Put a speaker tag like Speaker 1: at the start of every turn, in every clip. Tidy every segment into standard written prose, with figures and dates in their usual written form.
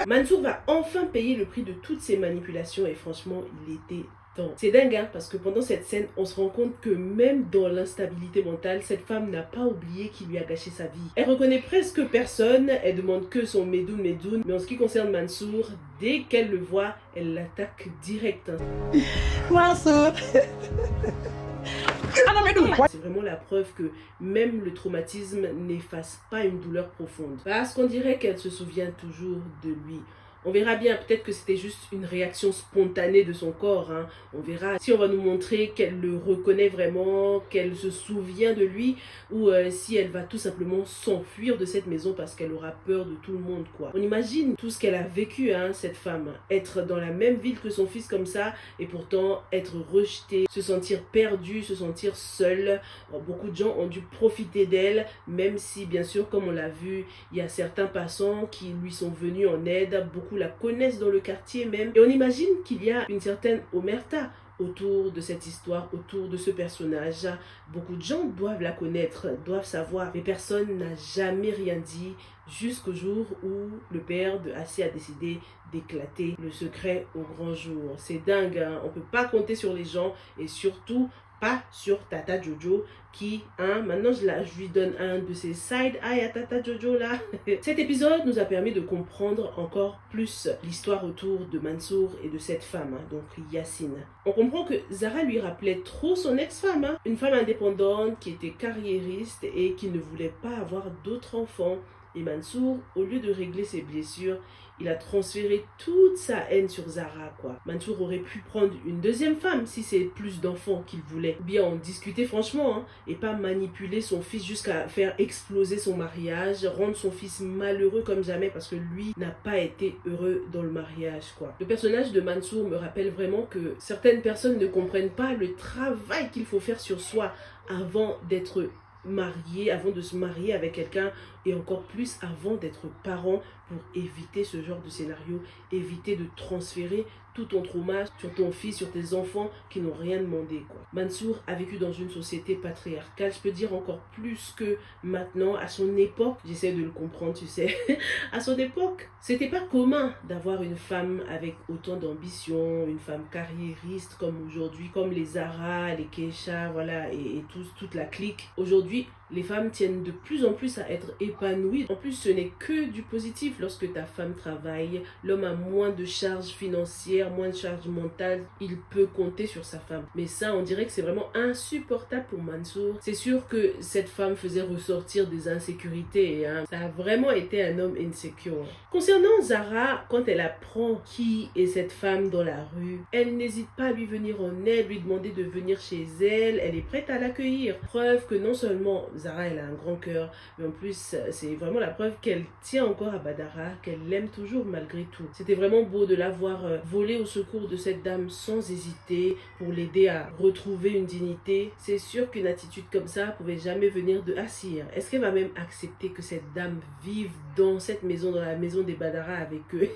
Speaker 1: Mansour va enfin payer le prix de toutes ces manipulations et franchement, il était temps. C'est dingue hein, parce que pendant cette scène, on se rend compte que même dans l'instabilité mentale, cette femme n'a pas oublié qu'il lui a gâché sa vie. Elle reconnaît presque personne, elle demande que son Medoun, mais en ce qui concerne Mansour, dès qu'elle le voit, elle l'attaque direct. Hein.
Speaker 2: Mansour.
Speaker 1: C'est vraiment la preuve que même le traumatisme n'efface pas une douleur profonde. Parce qu'on dirait qu'elle se souvient toujours de lui. On verra bien, peut-être que c'était juste une réaction spontanée de son corps. Hein. On verra si on va nous montrer qu'elle le reconnaît vraiment, qu'elle se souvient de lui, ou si elle va tout simplement s'enfuir de cette maison parce qu'elle aura peur de tout le monde, quoi. On imagine tout ce qu'elle a vécu, hein, cette femme. Être dans la même ville que son fils comme ça, et pourtant être rejetée, se sentir perdue, se sentir seule. Alors, beaucoup de gens ont dû profiter d'elle, même si, bien sûr, comme on l'a vu, il y a certains passants qui lui sont venus en aide. Beaucoup la connaissent dans le quartier même. Et on imagine qu'il y a une certaine omerta autour de cette histoire, autour de ce personnage. Beaucoup de gens doivent la connaître, doivent savoir. Mais personne n'a jamais rien dit jusqu'au jour où le père de Assi a décidé d'éclater le secret au grand jour. C'est dingue, hein? On ne peut pas compter sur les gens et surtout pas sur Tata Jojo qui, hein, maintenant je lui donne un de ses side eye à Tata Jojo là. Cet épisode nous a permis de comprendre encore plus l'histoire autour de Mansour et de cette femme, hein, donc Yacine. On comprend que Zara lui rappelait trop son ex-femme, hein, une femme indépendante qui était carriériste et qui ne voulait pas avoir d'autres enfants. Et Mansour, au lieu de régler ses blessures, il a transféré toute sa haine sur Zara, quoi. Mansour aurait pu prendre une deuxième femme si c'est plus d'enfants qu'il voulait. Ou bien en discuter franchement, hein, et pas manipuler son fils jusqu'à faire exploser son mariage, rendre son fils malheureux comme jamais parce que lui n'a pas été heureux dans le mariage, quoi. Le personnage de Mansour me rappelle vraiment que certaines personnes ne comprennent pas le travail qu'il faut faire sur soi avant d'être marié, avant de se marier avec quelqu'un et encore plus avant d'être parent pour éviter ce genre de scénario, éviter de transférer tout ton trauma sur ton fils, sur tes enfants qui n'ont rien demandé, quoi. Mansour a vécu dans une société patriarcale, je peux dire encore plus que maintenant. À son époque, j'essaie de le comprendre, tu sais, à son époque, c'était pas commun d'avoir une femme avec autant d'ambition, une femme carriériste comme aujourd'hui, comme les Zara, les Keisha, voilà, et toute la clique. Aujourd'hui, les femmes tiennent de plus en plus à être épanouies. En plus, ce n'est que du positif. Lorsque ta femme travaille, l'homme a moins de charges financières, moins de charges mentales. Il peut compter sur sa femme. Mais ça, on dirait que c'est vraiment insupportable pour Mansour. C'est sûr que cette femme faisait ressortir des insécurités. Hein. Ça a vraiment été un homme insecure. Concernant Zara, quand elle apprend qui est cette femme dans la rue, elle n'hésite pas à lui venir en aide, lui demander de venir chez elle. Elle est prête à l'accueillir. Preuve que non seulement Zara, elle a un grand cœur, mais en plus, c'est vraiment la preuve qu'elle tient encore à Badara, qu'elle l'aime toujours malgré tout. C'était vraiment beau de la voir voler au secours de cette dame sans hésiter pour l'aider à retrouver une dignité. C'est sûr qu'une attitude comme ça pouvait jamais venir de Assi. Est-ce qu'elle va même accepter que cette dame vive dans cette maison, dans la maison des Badara avec eux?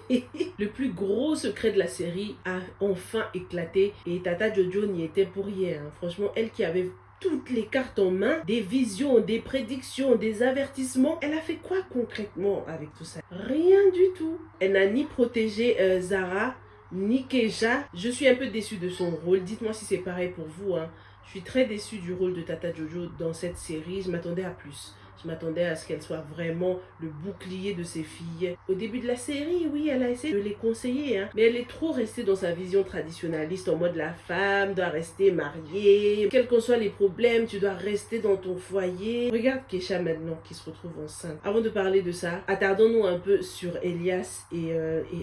Speaker 1: Le plus gros secret de la série a enfin éclaté et Tata Jojo n'y était pour rien. Franchement, elle qui avait toutes les cartes en main, des visions, des prédictions, des avertissements. Elle a fait quoi concrètement avec tout ça? Rien du tout. Elle n'a ni protégé Zara, ni Keisha. Je suis un peu déçue de son rôle. Dites-moi si c'est pareil pour vous, hein. Je suis très déçue du rôle de Tata Jojo dans cette série. Je m'attendais à plus. Je m'attendais à ce qu'elle soit vraiment le bouclier de ses filles. Au début de la série, oui, elle a essayé de les conseiller, hein, mais elle est trop restée dans sa vision traditionnaliste en mode la femme doit rester mariée. Quels qu'en soient les problèmes, tu dois rester dans ton foyer. Regarde Keisha maintenant qui se retrouve enceinte. Avant de parler de ça, attardons-nous un peu sur Elias et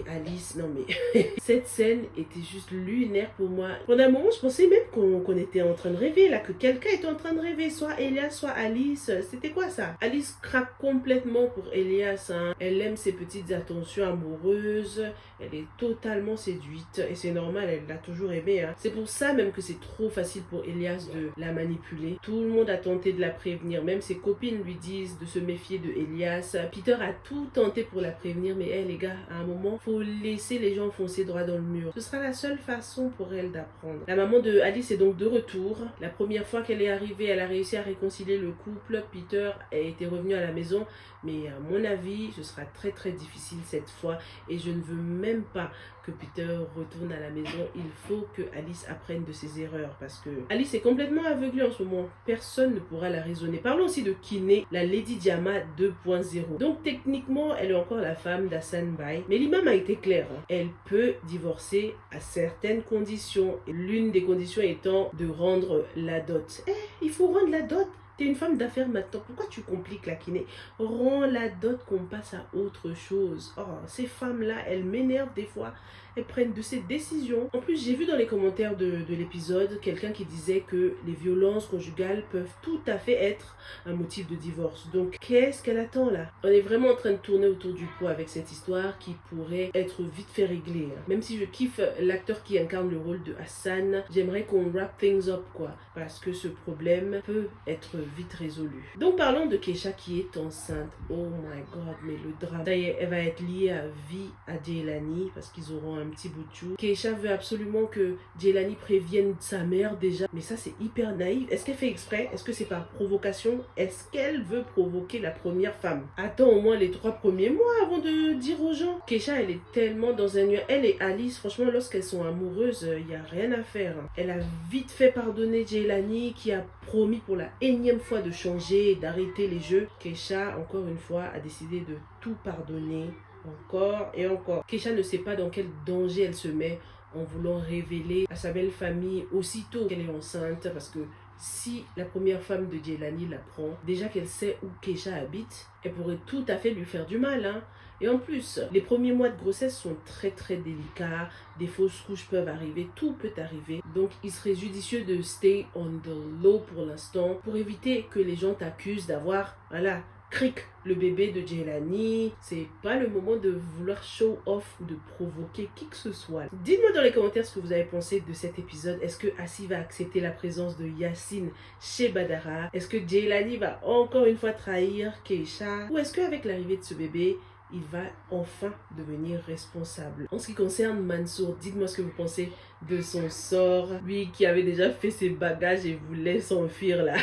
Speaker 1: Alice. Non mais cette scène était juste lunaire pour moi. Pendant un moment, je pensais même qu'on était en train de rêver, là, que quelqu'un était en train de rêver, soit Elias, soit Alice. C'était quoi ça? Alice craque complètement pour Elias, hein. Elle aime ses petites attentions amoureuses, elle est totalement séduite et c'est normal, elle l'a toujours aimé, hein. C'est pour ça même que c'est trop facile pour Elias de la manipuler. Tout le monde a tenté de la prévenir, même ses copines lui disent de se méfier de Elias. Peter a tout tenté pour la prévenir, mais les gars, à un moment, faut laisser les gens foncer droit dans le mur. Ce sera la seule façon pour elle d'apprendre. La maman de Alice est donc de retour. La première fois qu'elle est arrivée, elle a réussi à réconcilier le couple. Peter était revenu à la maison, mais à mon avis, ce sera très très difficile cette fois et je ne veux même pas que Peter retourne à la maison. Il faut que Alice apprenne de ses erreurs parce que Alice est complètement aveuglée en ce moment. Personne ne pourra la raisonner. Parlons aussi de Kinney, la Lady Diama 2.0. Donc techniquement, elle est encore la femme d'Hassan Bey, mais l'imam a été clair. Elle peut divorcer à certaines conditions. L'une des conditions étant de rendre la dot. Il faut rendre la dot. T'es une femme d'affaires maintenant, pourquoi tu compliques la Kinney? Rends la dot qu'on passe à autre chose. Oh, ces femmes-là, elles m'énervent des fois. Elles prennent de ces décisions. En plus, j'ai vu dans les commentaires de l'épisode quelqu'un qui disait que les violences conjugales peuvent tout à fait être un motif de divorce. Donc, qu'est-ce qu'elle attend là? On est vraiment en train de tourner autour du pot avec cette histoire qui pourrait être vite fait réglée. Même si je kiffe l'acteur qui incarne le rôle de Hassan, j'aimerais qu'on wrap things up quoi. Parce que ce problème peut être vite résolu. Donc, parlons de Keisha qui est enceinte. Oh my god, mais le drame. Ça y est, elle va être liée à vie à Jelani parce qu'ils auront un petit bout de chou. Keisha veut absolument que Jelani prévienne sa mère déjà. Mais ça, c'est hyper naïf. Est-ce qu'elle fait exprès? Est-ce que c'est par provocation? Est-ce qu'elle veut provoquer la première femme? Attends au moins les 3 premiers mois avant de dire aux gens. Keisha, elle est tellement dans un nuage. Elle et Alice, franchement, lorsqu'elles sont amoureuses, il n'y a rien à faire. Elle a vite fait pardonner Jelani qui a promis pour la énième fois de changer et d'arrêter les jeux. Keisha, encore une fois, a décidé de tout pardonner. Encore et encore. Keisha ne sait pas dans quel danger elle se met en voulant révéler à sa belle famille aussitôt qu'elle est enceinte parce que si la première femme de Jelani l'apprend, déjà qu'elle sait où Keisha habite, elle pourrait tout à fait lui faire du mal. Et en plus, les premiers mois de grossesse sont très très délicats, des fausses couches peuvent arriver, tout peut arriver. Donc il serait judicieux de stay on the low pour l'instant, pour éviter que les gens t'accusent d'avoir, voilà, cric le bébé de Jelani. C'est pas le moment de vouloir show off ou de provoquer qui que ce soit. Dites-moi dans les commentaires ce que vous avez pensé de cet épisode. Est-ce que Assi va accepter la présence de Yacine chez Badara? Est-ce que Jelani va encore une fois trahir Keisha? Ou est-ce qu'avec l'arrivée de ce bébé, il va enfin devenir responsable? En ce qui concerne Mansour, dites-moi ce que vous pensez de son sort. Lui qui avait déjà fait ses bagages et voulait s'enfuir là.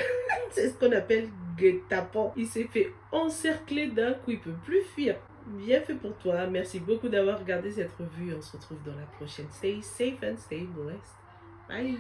Speaker 1: C'est ce qu'on appelle guet-apens. Il s'est fait encercler d'un coup, il peut plus fuir. Bien fait pour toi. Merci beaucoup d'avoir regardé cette revue. On se retrouve dans la prochaine. Stay safe and stay blessed. Bye.